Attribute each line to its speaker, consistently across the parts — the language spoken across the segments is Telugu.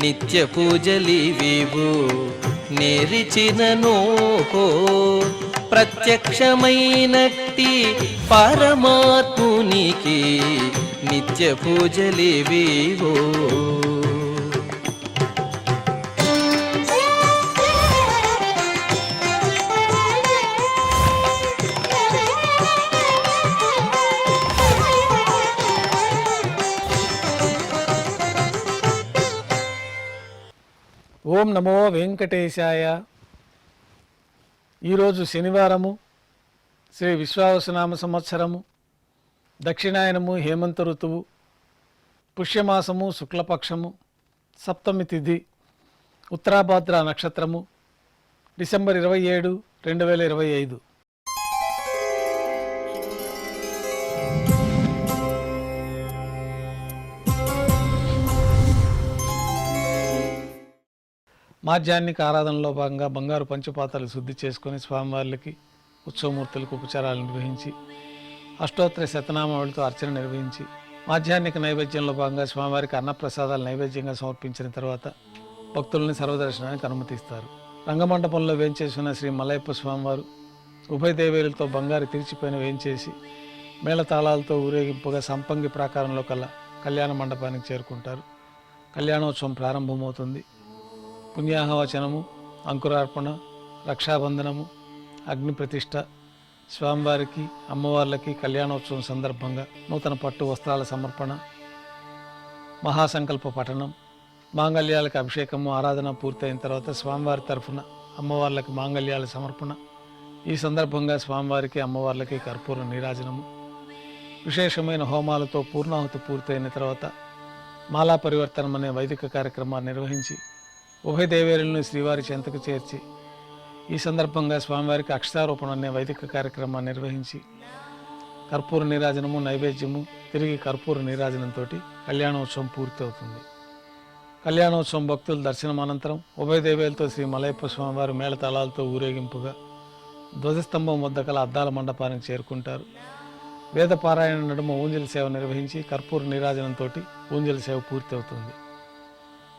Speaker 1: నిత్య పూజలివివు నేరిచినను ప్రత్యక్షమైనట్టి పరమాత్మునికి నిత్య పూజలివివో.
Speaker 2: ఓం నమో వెంకటేశాయ. ఈరోజు శనివారము, శ్రీ విశ్వావసునామ సంవత్సరము, దక్షిణాయనము, హేమంత ఋతువు, పుష్యమాసము, శుక్లపక్షము, సప్తమి తిథి, ఉత్తరాభాద్ర నక్షత్రము, డిసెంబర్ 27, 2025. మాధ్యాహ్నిక ఆరాధనలో భాగంగా బంగారు పంచపాత్రలు శుద్ధి చేసుకొని స్వామివార్లకి, ఉత్సవమూర్తులకు ఉపచారాలు నిర్వహించి అష్టోత్తర శతనామావళితో అర్చన నిర్వహించి మాధ్యాహ్నిక నైవేద్యంలో భాగంగా స్వామివారికి అన్నప్రసాదాలు నైవేద్యంగా సమర్పించిన తర్వాత భక్తులని సర్వదర్శనానికి అనుమతిస్తారు. రంగమండపంలో వేంచేసిన శ్రీ మలయప్ప స్వామివారు ఉభయ దేవేరులతో బంగారు తిరిచిపోయిన వేంచేసి మేళతాళాలతో ఊరేగింపుగా సంపంగి ప్రాకారంలో కల్లా కళ్యాణ మండపానికి చేరుకుంటారు. కళ్యాణోత్సవం ప్రారంభమవుతుంది. పుణ్యాహవచనము, అంకురార్పణ, రక్షాబంధనము, అగ్ని ప్రతిష్ఠ, స్వామివారికి, అమ్మవార్లకి కళ్యాణోత్సవం సందర్భంగా నూతన పట్టు వస్త్రాల సమర్పణ, మహాసంకల్ప పఠనం, మాంగళ్యాలకు అభిషేకము, ఆరాధన పూర్తయిన తర్వాత స్వామివారి తరఫున అమ్మవార్లకి మాంగళ్యాల సమర్పణ. ఈ సందర్భంగా స్వామివారికి, అమ్మవార్లకి కర్పూర నీరాజనము, విశేషమైన హోమాలతో పూర్ణాహుతి పూర్తయిన తర్వాత మాలా పరివర్తనం అనే వైదిక కార్యక్రమాన్ని నిర్వహించి ఉభయ దేవేరులను శ్రీవారి చెంతకు చేర్చి ఈ సందర్భంగా స్వామివారికి అక్షతారోపణ అనే వైదిక కార్యక్రమాన్ని నిర్వహించి కర్పూర నీరాజనము, నైవేద్యము, తిరిగి కర్పూర నీరాజనంతో కళ్యాణోత్సవం పూర్తవుతుంది. కళ్యాణోత్సవం భక్తుల దర్శనం అనంతరం ఉభయ దేవేలతో శ్రీ మలయప్ప స్వామివారు మేళతాళాలతో ఊరేగింపుగా ధ్వజస్తంభం వద్ద కల అద్దాల మండపానికి చేరుకుంటారు. వేద పారాయణ నడుమ ఊంజల సేవ నిర్వహించి కర్పూర నీరాజనంతో ఊంజల సేవ పూర్తి అవుతుంది.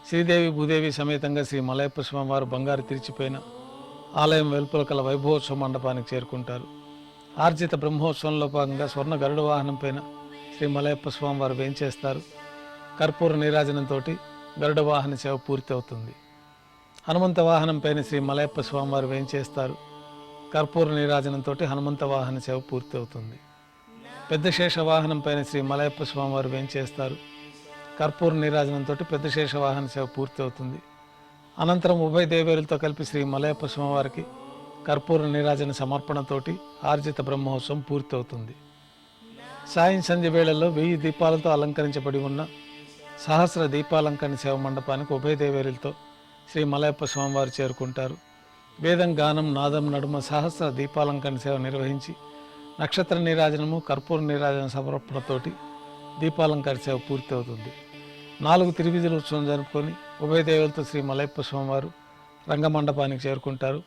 Speaker 2: శ్రీదేవి భూదేవి సమేతంగా శ్రీ మలయప్ప స్వామివారు బంగారు తిరిచిపోయిన ఆలయం వెలుపల కల వైభవోత్సవ మండపానికి చేరుకుంటారు. ఆర్జిత బ్రహ్మోత్సవంలో భాగంగా స్వర్ణ గరుడ వాహనం పైన శ్రీ మలయప్ప స్వామివారు వేంచేస్తారు. కర్పూర నీరాజనంతో గరుడ వాహన సేవ పూర్తి అవుతుంది. హనుమంత వాహనం పైన శ్రీ మలయప్ప స్వామివారు వేంచేస్తారు. కర్పూర నీరాజనంతో హనుమంత వాహన సేవ పూర్తి అవుతుంది. పెద్ద శేష వాహనం పైన శ్రీ మలయప్ప స్వామివారు వేంచేస్తారు. కర్పూర నీరాజనంతో పెద్ద శేష వాహన సేవ పూర్తి అవుతుంది. అనంతరం ఉభయ దేవేరులతో కలిపి శ్రీ మలయప్ప స్వామివారికి కర్పూర నీరాజన సమర్పణతోటి ఆర్జిత బ్రహ్మోత్సవం పూర్తి అవుతుంది. సాయం సంధ్య వేళల్లో 1000 దీపాలతో అలంకరించబడి ఉన్న సహస్ర దీపాలంకరణ సేవ మండపానికి ఉభయ దేవేరులతో శ్రీ మలయప్ప స్వామివారు చేరుకుంటారు. వేదం, గానం, నాదం నడుమ సహస్ర దీపాలంకరణ సేవ నిర్వహించి నక్షత్ర నీరాజనము, కర్పూర నీరాజన సమర్పణతోటి దీపాలంకరణ సేవ పూర్తి అవుతుంది. 4 తిరువీధుల ఉత్సవం జరుపుకొని ఉభయ దేవులతో శ్రీ మలయప్ప స్వామివారు రంగమండపానికి చేరుకుంటారు.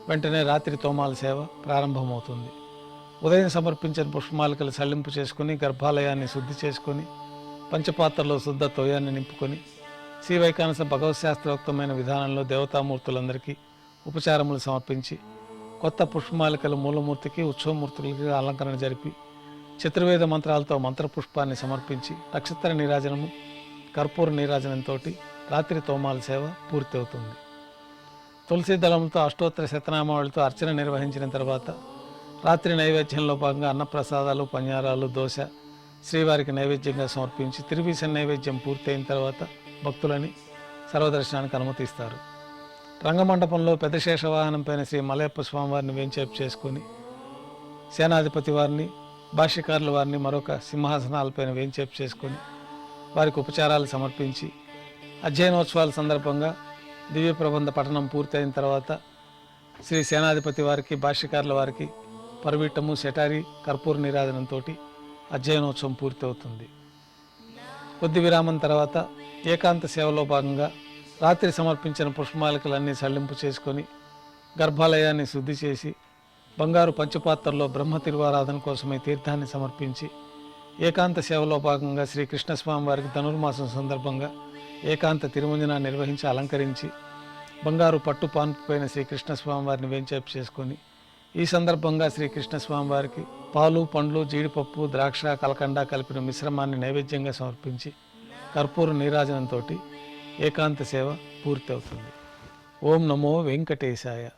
Speaker 2: వెంటనే రాత్రి తోమాల సేవ ప్రారంభమవుతుంది. ఉదయం సమర్పించిన పుష్పమాలికలు సల్లింపు చేసుకుని గర్భాలయాన్ని శుద్ధి చేసుకొని పంచపాత్రలో శుద్ధ తోయాన్ని నింపుకొని శ్రీ వైకానస భగవత్ శాస్త్రోక్తమైన విధానంలో దేవతామూర్తులందరికీ ఉపచారములు సమర్పించి కొత్త పుష్పమాలికలు మూలమూర్తికి, ఉత్సవమూర్తులకి అలంకరణ జరిపి చతుర్వేద మంత్రాలతో మంత్రపుష్పాన్ని సమర్పించి నక్షత్ర నీరాజనము, కర్పూర నీరాజనంతో రాత్రి తోమాల సేవ పూర్తి అవుతుంది. తులసి దళములతో అష్టోత్తర శతనామావళితో అర్చన నిర్వహించిన తర్వాత రాత్రి నైవేద్యంలో భాగంగా అన్నప్రసాదాలు, పన్యారాలు, దోశ శ్రీవారికి నైవేద్యంగా సమర్పించి తిరువీస నైవేద్యం పూర్తయిన తర్వాత భక్తులని సర్వదర్శనానికి అనుమతిస్తారు. రంగమండపంలో పెద్ద శేష వాహనం పైన శ్రీ మలయప్ప స్వామివారిని వేంచేపు చేసుకొని సేనాధిపతి వారిని, భాష్యకారుల వారిని మరొక సింహాసనాలపైన వేంచేపు చేసుకొని వారికి ఉపచారాలు సమర్పించి అధ్యయనోత్సవాల సందర్భంగా దివ్య ప్రబంధ పఠనం పూర్తయిన తర్వాత శ్రీ సేనాధిపతి వారికి, భాష్యకారుల వారికి పర్వీటము, శటారి, కర్పూర నీరాజనంతో అధ్యయనోత్సవం పూర్తి అవుతుంది. కొద్ది విరామం తర్వాత ఏకాంత సేవలో భాగంగా రాత్రి సమర్పించిన పుష్పమాలికలన్నీ సల్లింపు చేసుకొని గర్భాలయాన్ని శుద్ధి చేసి బంగారు పంచపాత్రలో బ్రహ్మ తిరువారాధన కోసమై తీర్థాన్ని సమర్పించి ఏకాంత సేవలో భాగంగా శ్రీకృష్ణస్వామి వారికి ధనుర్మాసం సందర్భంగా ఏకాంత తిరుమంజన నిర్వహించి అలంకరించి బంగారు పట్టు పాన్పుపైన శ్రీకృష్ణస్వామి వారిని వేంచేపు చేసుకొని ఈ సందర్భంగా శ్రీకృష్ణస్వామి వారికి పాలు పండ్లు జీడిపప్పు ద్రాక్ష కలకండ కలిపిన మిశ్రమాన్ని నైవేద్యంగా సమర్పించి కర్పూర నీరాజనంతో ఏకాంత సేవ పూర్తి అవుతుంది. ఓం నమో వెంకటేశాయ.